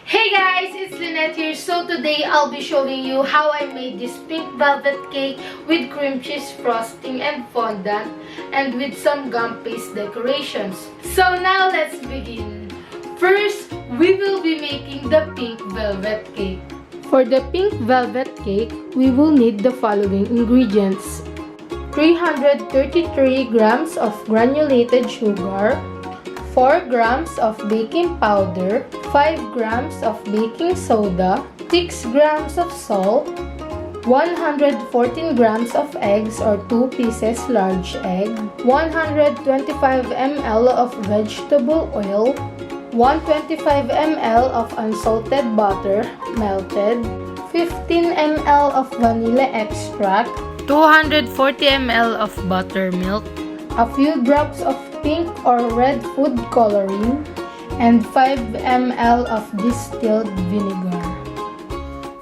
Hey guys, it's Lynette here. So today I'll be showing you how I made this pink velvet cake with cream cheese frosting and fondant and with some gum paste decorations. So now let's begin. First, we will be making the pink velvet cake. For the pink velvet cake, we will need the following ingredients: 333 grams of granulated sugar, 4 grams of baking powder, 5 grams of baking soda, 6 grams of salt, 114 grams of eggs or 2 pieces large egg, 125 ml of vegetable oil, 125 ml of unsalted butter melted, 15 ml of vanilla extract, 240 ml of buttermilk, a few drops of pink or red food coloring, and 5 ml of distilled vinegar.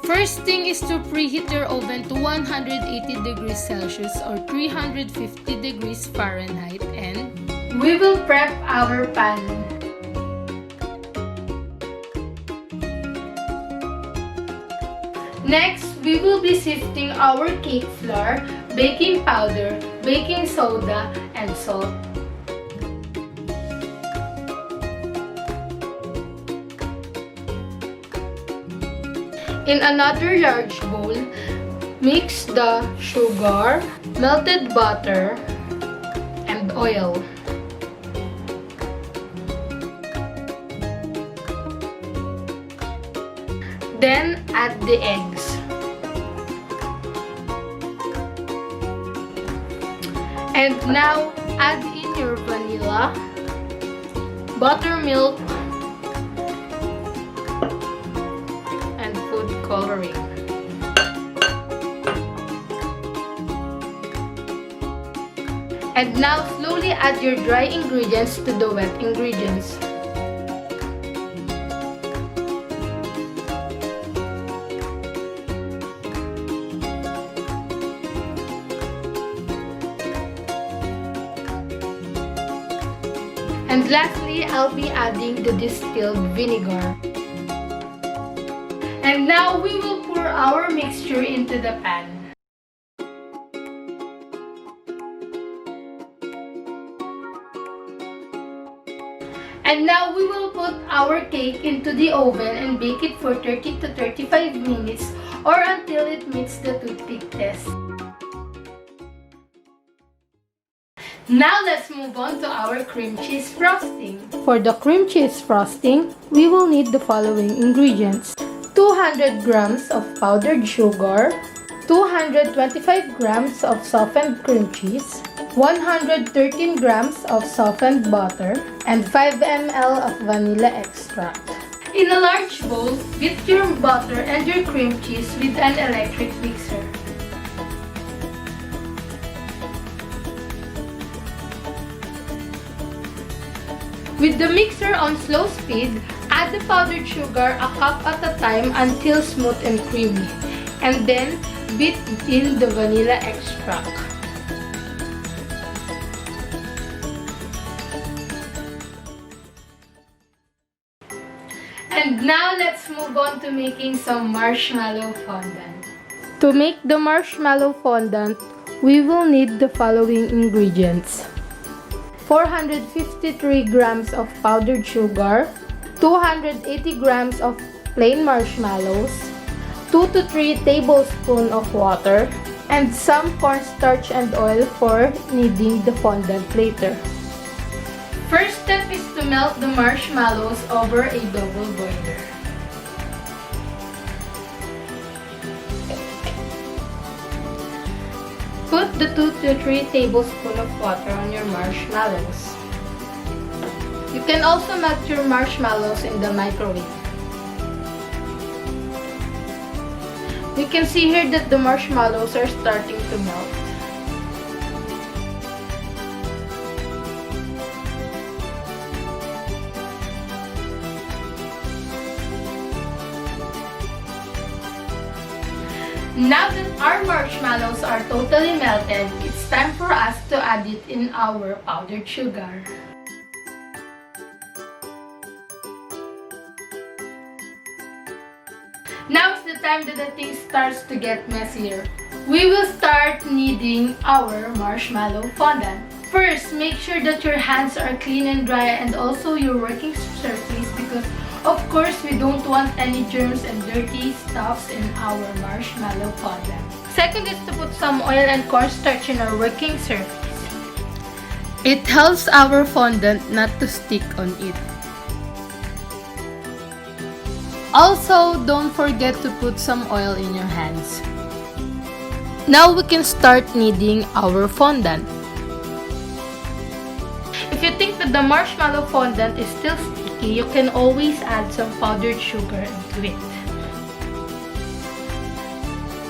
First thing is to preheat your oven to 180 degrees Celsius or 350 degrees Fahrenheit, and we will prep our pan. Next, we will be sifting our cake flour, baking powder, baking soda, and salt. In another large bowl, mix the sugar, melted butter, and oil. Then add the eggs. And now add in your vanilla, buttermilk, and food coloring. And now slowly add your dry ingredients to the wet ingredients. And lastly, I'll be adding the distilled vinegar. And now we will pour our mixture into the pan. And now we will put our cake into the oven and bake it for 30 to 35 minutes or until it meets the toothpick test. Now let's move on to our cream cheese frosting. For the cream cheese frosting, we will need the following ingredients: 200 grams of powdered sugar, 225 grams of softened cream cheese, 113 grams of softened butter, and 5 ml of vanilla extract. In a large bowl, beat your butter and your cream cheese with an electric mixer. With the mixer on slow speed, add the powdered sugar a cup at a time until smooth and creamy, and then beat in the vanilla extract. And now let's move on to making some marshmallow fondant. To make the marshmallow fondant, we will need the following ingredients: 453 grams of powdered sugar, 280 grams of plain marshmallows, 2 to 3 tablespoons of water, and some cornstarch and oil for kneading the fondant later. First step is to melt the marshmallows over a double boiler. Put the 2 to 3 tablespoons of water on your marshmallows. You can also melt your marshmallows in the microwave. You can see here that the marshmallows are starting to melt. Now that our marshmallows are totally melted, it's time for us to add it in our powdered sugar. Now is the time that the thing starts to get messier. We will start kneading our marshmallow fondant. First, make sure that your hands are clean and dry and also your working surface, because of course we don't want any germs and dirty stuffs in our marshmallow fondant. Second is to put some oil and cornstarch in our working surface. It helps our fondant not to stick on it. Also, don't forget to put some oil in your hands. Now we can start kneading our fondant. If you think that the marshmallow fondant is still sticky, you can always add some powdered sugar into it.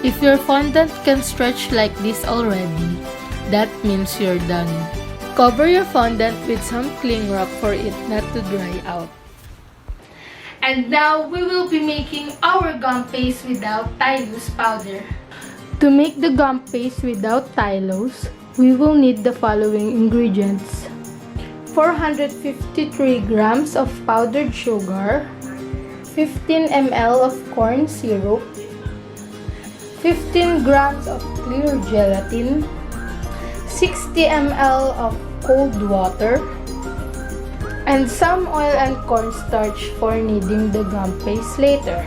If your fondant can stretch like this already, that means you're done. Cover your fondant with some cling wrap for it not to dry out. And now we will be making our gum paste without tylose powder. To make the gum paste without tylose, we will need the following ingredients: 453 grams of powdered sugar, 15 ml of corn syrup, 15 grams of clear gelatin, 60 ml of cold water, and some oil and cornstarch for kneading the gum paste later.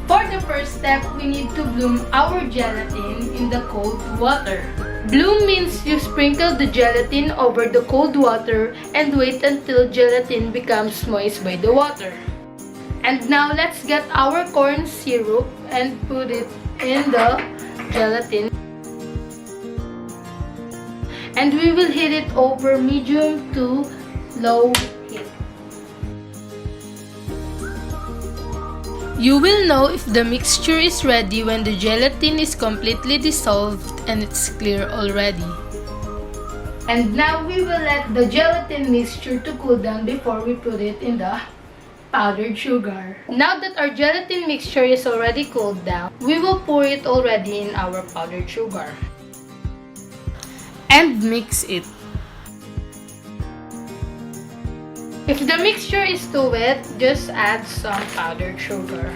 For the first step, we need to bloom our gelatin in the cold water. Bloom means you sprinkle the gelatin over the cold water and wait until gelatin becomes moist by the water. And now let's get our corn syrup and put it in the gelatin. And we will heat it over medium to low heat. You will know if the mixture is ready when the gelatin is completely dissolved and it's clear already. And now we will let the gelatin mixture to cool down before we put it in the powdered sugar. Now that our gelatin mixture is already cooled down, we will pour it already in our powdered sugar. And mix it. If the mixture is too wet, just add some powdered sugar.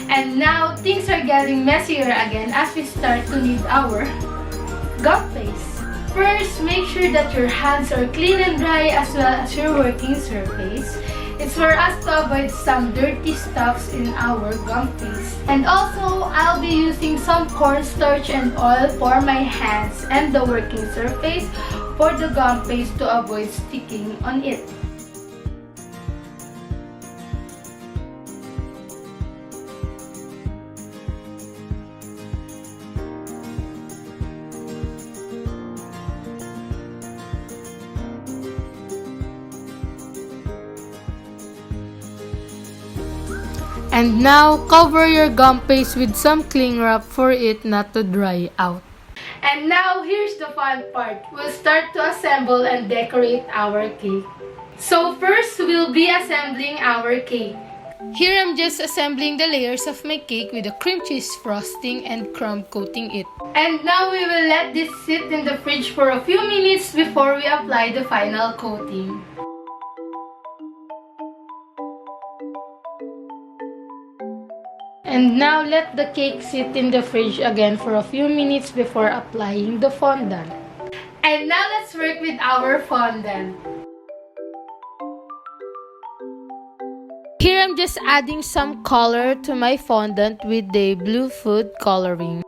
And now things are getting messier again as we start to knead our gum paste. First, make sure that your hands are clean and dry as well as your working surface. It's for us to avoid some dirty stuffs in our gum paste. And also, I'll be using some cornstarch and oil for my hands and the working surface for the gum paste to avoid sticking on it. And now, cover your gum paste with some cling wrap for it not to dry out. And now, here's the fun part. We'll start to assemble and decorate our cake. So first, we'll be assembling our cake. Here, I'm just assembling the layers of my cake with a cream cheese frosting and crumb coating it. And now, we will let this sit in the fridge for a few minutes before we apply the final coating. And now let the cake sit in the fridge again for a few minutes before applying the fondant. And now let's work with our fondant. Here I'm just adding some color to my fondant with the blue food coloring.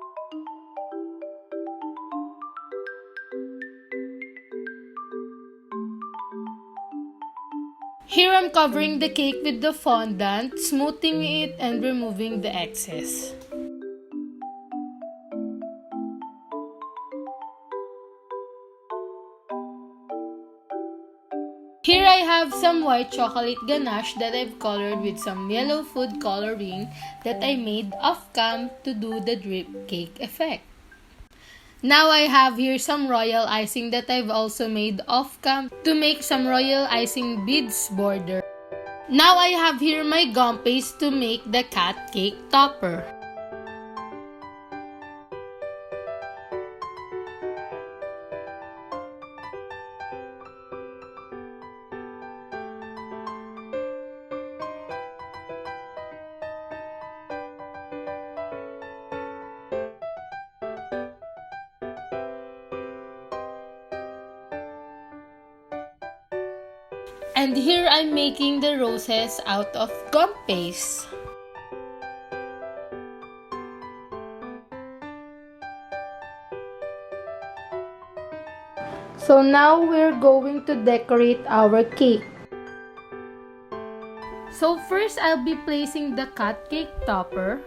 Here I'm covering the cake with the fondant, smoothing it and removing the excess. Here I have some white chocolate ganache that I've colored with some yellow food coloring that I made off cam to do the drip cake effect. Now I have here some royal icing that I've also made off cam to make some royal icing beads border. Now I have here my gum paste to make the cat cake topper. And here I'm making the roses out of gum paste. So now we're going to decorate our cake. So first I'll be placing the cut cake topper.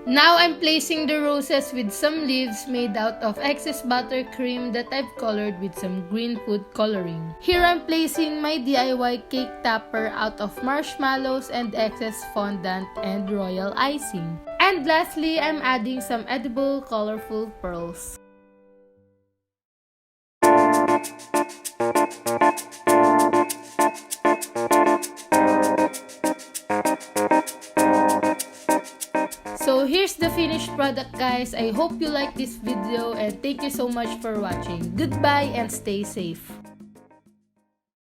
Now I'm placing the roses with some leaves made out of excess buttercream that I've colored with some green food coloring. Here I'm placing my DIY cake topper out of marshmallows and excess fondant and royal icing. And lastly, I'm adding some edible colorful pearls. So here's the finished product, guys. I hope you like this video and thank you so much for watching. Goodbye and stay safe.